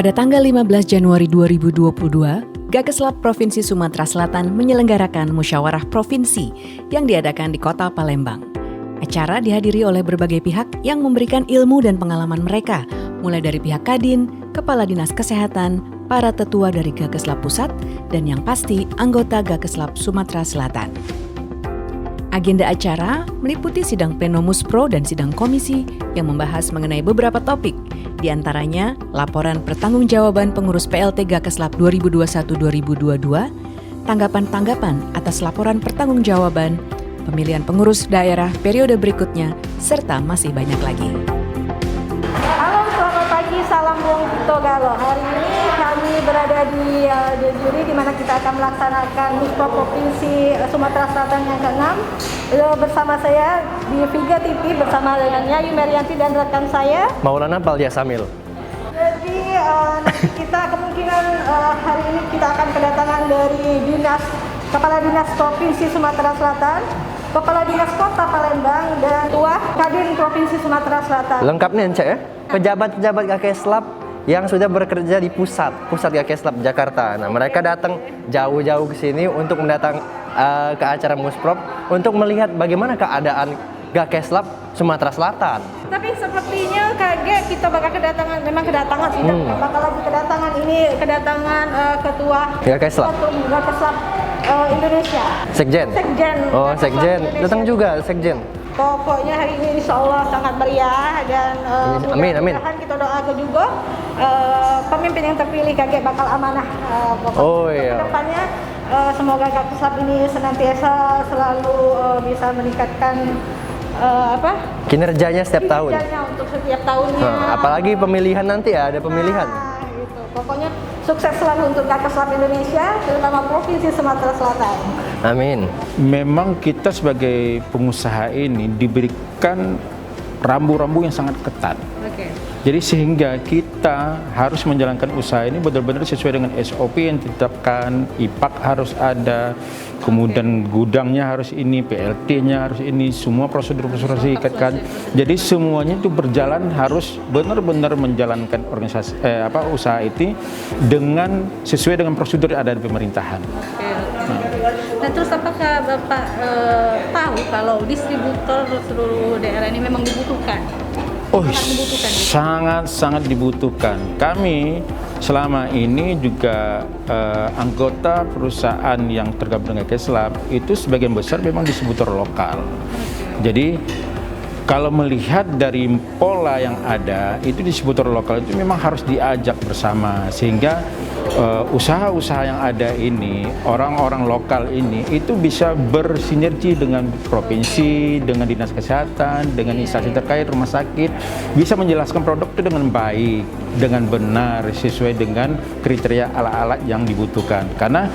Pada tanggal 15 Januari 2022, Gakeslap Provinsi Sumatera Selatan menyelenggarakan musyawarah provinsi yang diadakan di Kota Palembang. Acara dihadiri oleh berbagai pihak yang memberikan ilmu dan pengalaman mereka, mulai dari pihak Kadin, Kepala Dinas Kesehatan, para tetua dari Gakeslap Pusat, dan yang pasti anggota Gakeslap Sumatera Selatan. Agenda acara meliputi sidang Penomuspro dan sidang komisi yang membahas mengenai beberapa topik, di antaranya laporan pertanggungjawaban pengurus PLT Gakeslap 2021-2022, tanggapan-tanggapan atas laporan pertanggungjawaban, pemilihan pengurus daerah periode berikutnya, serta masih banyak lagi. Halo, selamat pagi, salam Bung Togalo. Hari ini kami berada di juri di mana kita akan melaksanakan Muspro Provinsi Sumatera Selatan yang ke-6. Bersama saya di Viga TV bersama dengan Yayu Merianti dan rekan saya Maulana Baljasamil. Jadi nanti kita kemungkinan hari ini kita akan kedatangan dari Kepala Dinas Provinsi Sumatera Selatan, Kepala Dinas Kota Palembang, dan Ketua Kadin Provinsi Sumatera Selatan. Lengkapnya Ence ya, pejabat-pejabat Gakeslap yang sudah bekerja di pusat Gakeslap Jakarta. Nah, mereka datang jauh-jauh ke sini untuk ke acara Musprop untuk melihat bagaimana keadaan Gakeslap Sumatera Selatan. Tapi sepertinya kaget kita bakal kedatangan Ketua Gakeslap Indonesia. Sekjen. Oh, Sekjen. Datang juga Sekjen. Pokoknya hari ini insya Allah sangat meriah dan amin. mudah-mudahan kita doakan juga pemimpin yang terpilih kaget bakal amanah. Iya. Kedepannya semoga Gakeslap ini senantiasa selalu bisa meningkatkan kinerjanya setiap tahun. Untuk setiap tahunnya. Apalagi pemilihan nanti ya, ada pemilihan. Gitu. Pokoknya sukses selalu untuk Gakeslap Indonesia, terutama Provinsi Sumatera Selatan. Amin. Memang kita sebagai pengusaha ini diberikan rambu-rambu yang sangat ketat. Jadi sehingga kita harus menjalankan usaha ini benar-benar sesuai dengan SOP yang ditetapkan, IPAK harus ada, kemudian gudangnya harus ini, PLT-nya harus ini, semua prosedur-prosedur diikatkan. Jadi semuanya itu berjalan harus benar-benar menjalankan organisasi usaha itu dengan sesuai dengan prosedur yang ada di pemerintahan. Nah, terus apakah Bapak tahu kalau distributor seluruh daerah ini memang dibutuhkan? Sangat dibutuhkan. Kami selama ini juga anggota perusahaan yang tergabung dengan Gakeslap itu sebagian besar memang distributor lokal. Jadi kalau melihat dari pola yang ada, itu distributor lokal itu memang harus diajak bersama sehingga usaha-usaha yang ada ini, orang-orang lokal ini itu bisa bersinergi dengan provinsi, dengan dinas kesehatan, dengan instansi terkait, rumah sakit, bisa menjelaskan produk itu dengan baik, dengan benar, sesuai dengan kriteria alat-alat yang dibutuhkan. Karena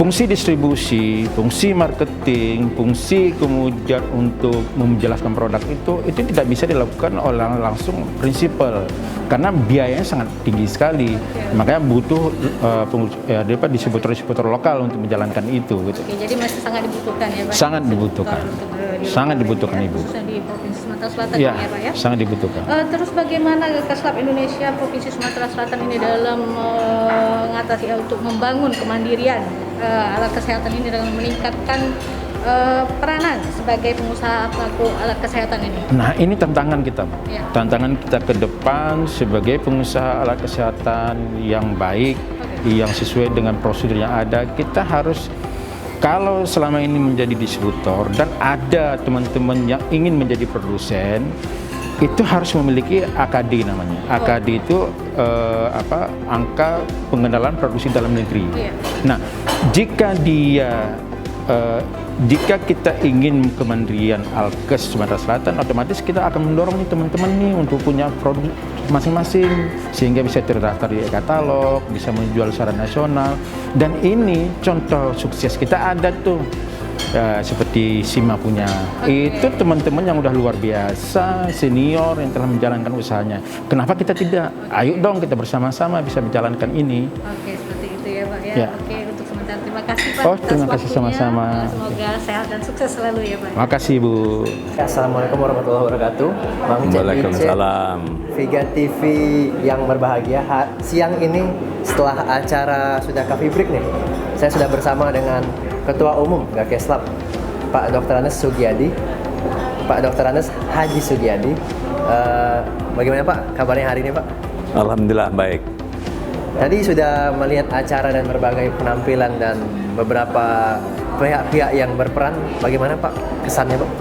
fungsi distribusi, fungsi marketing, fungsi kemudian untuk menjelaskan produk itu tidak bisa dilakukan oleh langsung prinsipal karena biayanya sangat tinggi sekali. Makanya butuh distributor lokal untuk menjalankan itu. Gitu. Oke, jadi masih sangat dibutuhkan ya Pak? Sangat dibutuhkan. Sangat dibutuhkan Ibu. Di Provinsi Sumatera Selatan ya, ya Pak ya? Sangat dibutuhkan. Terus bagaimana Gakeslap Indonesia Provinsi Sumatera Selatan ini dalam mengatasi untuk membangun kemandirian alat kesehatan ini dengan meningkatkan peranan sebagai pengusaha pelaku alat kesehatan ini? Nah, ini tantangan kita, Ya. Tantangan kita ke depan sebagai pengusaha alat kesehatan yang baik, yang sesuai dengan prosedur yang ada. Kita harus, kalau selama ini menjadi distributor dan ada teman-teman yang ingin menjadi produsen, itu harus memiliki AKD namanya. AKD itu angka pengenalan produksi dalam negeri. Iya. Nah, jika kita ingin kemandirian Alkes Sumatera Selatan, otomatis kita akan mendorong nih teman-teman nih untuk punya produk masing-masing sehingga bisa terdaftar di e-katalog, bisa menjual secara nasional. Dan ini contoh sukses kita ada tuh. Seperti Sima punya, itu teman-teman yang udah luar biasa, senior yang telah menjalankan usahanya. Kenapa kita tidak? Ayo dong kita bersama-sama bisa menjalankan ini. Oke, seperti itu ya Pak. Pak ya. Ya. Oke, untuk sementara terima kasih Pak. Oh, atas terima kasih waktunya. sama-sama. Semoga sehat dan sukses selalu ya Pak. Makasih Bu. Assalamualaikum warahmatullahi wabarakatuh. Bang Cek Waalaikumsalam. Viga TV yang berbahagia, siang ini setelah acara sudah coffee break nih, saya sudah bersama dengan Ketua Umum Gakeslap, Pak Dr. Anes Sugiyadi, Pak Dr. Anes Haji Sugiyadi. Bagaimana Pak kabarnya hari ini Pak? Alhamdulillah baik. Tadi sudah melihat acara dan berbagai penampilan dan beberapa pihak-pihak yang berperan. Bagaimana Pak kesannya Pak?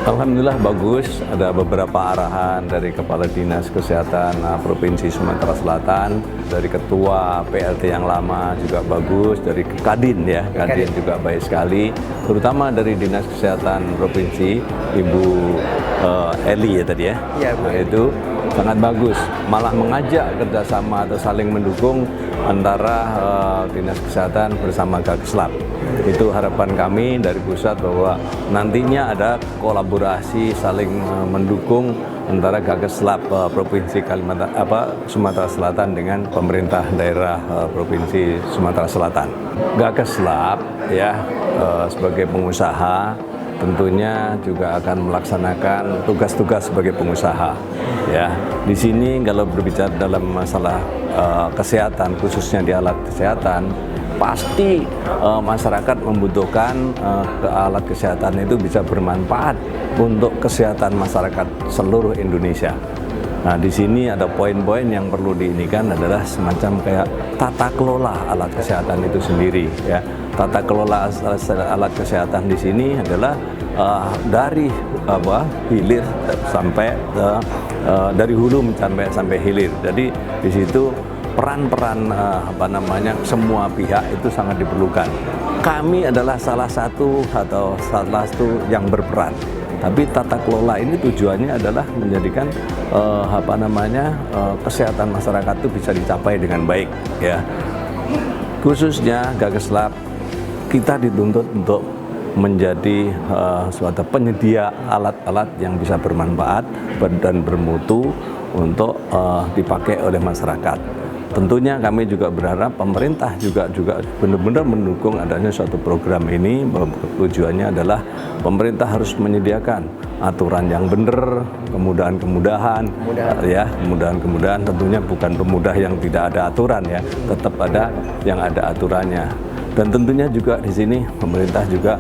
Alhamdulillah bagus. Ada beberapa arahan dari Kepala Dinas Kesehatan Provinsi Sumatera Selatan, dari Ketua PLT yang lama juga bagus, dari Kadin ya, Kadin juga baik sekali. Terutama dari Dinas Kesehatan Provinsi, Ibu Eli ya tadi ya. Iya, Bu Nah, Eli. itu sangat bagus. Malah mengajak kerjasama atau saling mendukung antara Dinas Kesehatan bersama Gakeslap. Itu harapan kami dari pusat bahwa nantinya ada kolaborasi saling mendukung antara Gakeslap Provinsi Sumatera Selatan dengan pemerintah daerah Provinsi Sumatera Selatan. Gakeslap ya sebagai pengusaha tentunya juga akan melaksanakan tugas-tugas sebagai pengusaha. Ya, di sini kalau berbicara dalam masalah kesehatan, khususnya di alat kesehatan, pasti masyarakat membutuhkan alat kesehatan itu bisa bermanfaat untuk kesehatan masyarakat seluruh Indonesia. Nah, di sini ada poin-poin yang perlu diinikan adalah semacam kayak tata kelola alat kesehatan itu sendiri ya. Tata kelola alat kesehatan di sini adalah dari hilir sampai dari hulu sampai hilir. Jadi di situ peran-peran semua pihak itu sangat diperlukan. Kami adalah salah satu yang berperan. Tapi tata kelola ini tujuannya adalah menjadikan kesehatan masyarakat itu bisa dicapai dengan baik ya. Khususnya Gakeslap kita dituntut untuk menjadi suatu penyedia alat-alat yang bisa bermanfaat dan bermutu untuk dipakai oleh masyarakat. Tentunya kami juga berharap pemerintah juga benar-benar mendukung adanya suatu program ini. Tujuannya adalah pemerintah harus menyediakan aturan yang benar, kemudahan-kemudahan tentunya bukan pemudah yang tidak ada aturan ya, tetap ada yang ada aturannya. Dan tentunya juga di sini pemerintah juga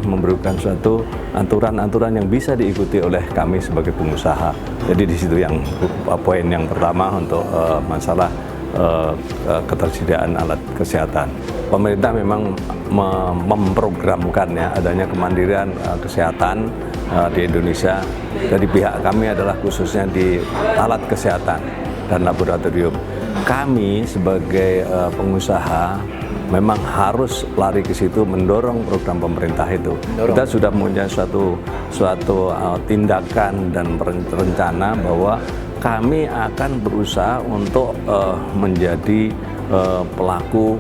memberikan suatu aturan-aturan yang bisa diikuti oleh kami sebagai pengusaha. Jadi di situ yang poin yang pertama untuk masalah ketersediaan alat kesehatan. Pemerintah memang memprogramkan ya adanya kemandirian kesehatan di Indonesia. Dari pihak kami adalah khususnya di alat kesehatan dan laboratorium. Kami sebagai pengusaha memang harus lari ke situ mendorong program pemerintah itu. Kita sudah punya suatu tindakan dan rencana bahwa kami akan berusaha untuk menjadi pelaku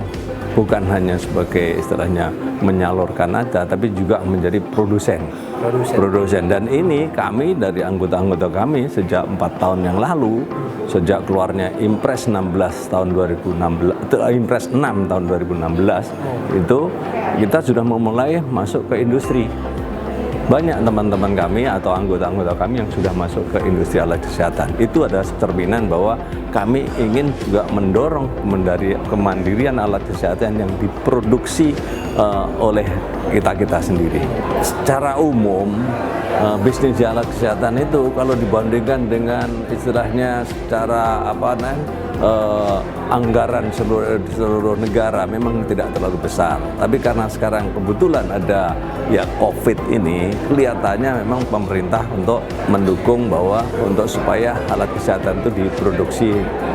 bukan hanya sebagai istilahnya menyalurkan aja, tapi juga menjadi produsen. Dan ini kami dari anggota-anggota kami sejak 4 tahun yang lalu, sejak keluarnya Impres 16 tahun 2016, Impres 6 tahun 2016 itu kita sudah memulai masuk ke industri. Banyak teman-teman kami atau anggota-anggota kami yang sudah masuk ke industri alat kesehatan. Itu ada cerminan bahwa kami ingin juga mendorong kemandirian alat kesehatan yang diproduksi oleh kita sendiri. Secara umum, bisnis alat kesehatan itu kalau dibandingkan dengan istilahnya secara anggaran seluruh negara memang tidak terlalu besar. Tapi karena sekarang kebetulan ada ya COVID ini, kelihatannya memang pemerintah untuk mendukung bahwa untuk supaya alat kesehatan itu diproduksi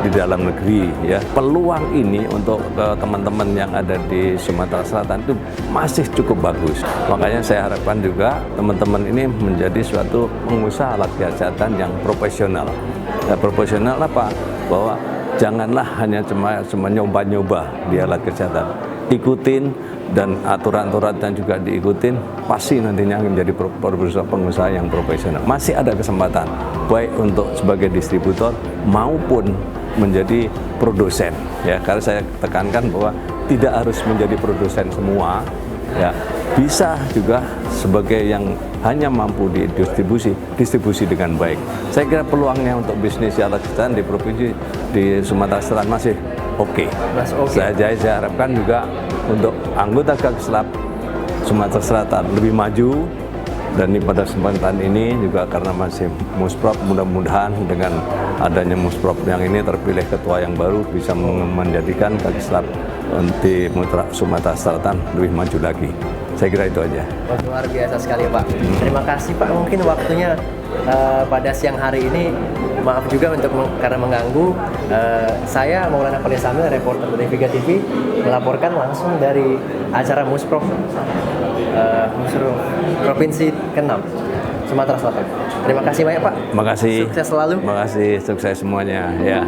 di dalam negeri ya. Peluang ini untuk teman-teman yang ada di Sumatera Selatan itu masih cukup bagus. Makanya saya harapkan juga teman-teman ini menjadi suatu pengusaha alat kesehatan yang profesional. Ya, profesional apa? Bahwa janganlah hanya cuma nyoba-nyoba di alat kesehatan. Ikutin dan aturan-aturan dan juga diikutin, pasti nantinya akan menjadi pengusaha yang profesional. Masih ada kesempatan, baik untuk sebagai distributor maupun menjadi produsen ya, karena saya tekankan bahwa tidak harus menjadi produsen semua ya, bisa juga sebagai yang hanya mampu distribusi dengan baik. Saya kira peluangnya untuk bisnis alat kesehatan di provinsi di Sumatera Selatan masih oke. Saya harapkan juga untuk anggota Gakeslab Sumatera Selatan lebih maju, dan pada kesempatan ini juga karena masih Musprop, mudah-mudahan dengan adanya Musprop yang ini terpilih ketua yang baru bisa menjadikan Gakeslab di Sumatera Selatan lebih maju lagi. Saya kira itu aja. Luar biasa sekali Pak. Terima kasih Pak, mungkin waktunya pada siang hari ini, maaf juga karena mengganggu. Saya Maulana Falisamil, reporter dari Viga TV, melaporkan langsung dari acara Musprop Provinsi ke-6 Sumatera Selatan. Terima kasih banyak Pak. Makasih. Sukses selalu. Makasih, sukses semuanya ya.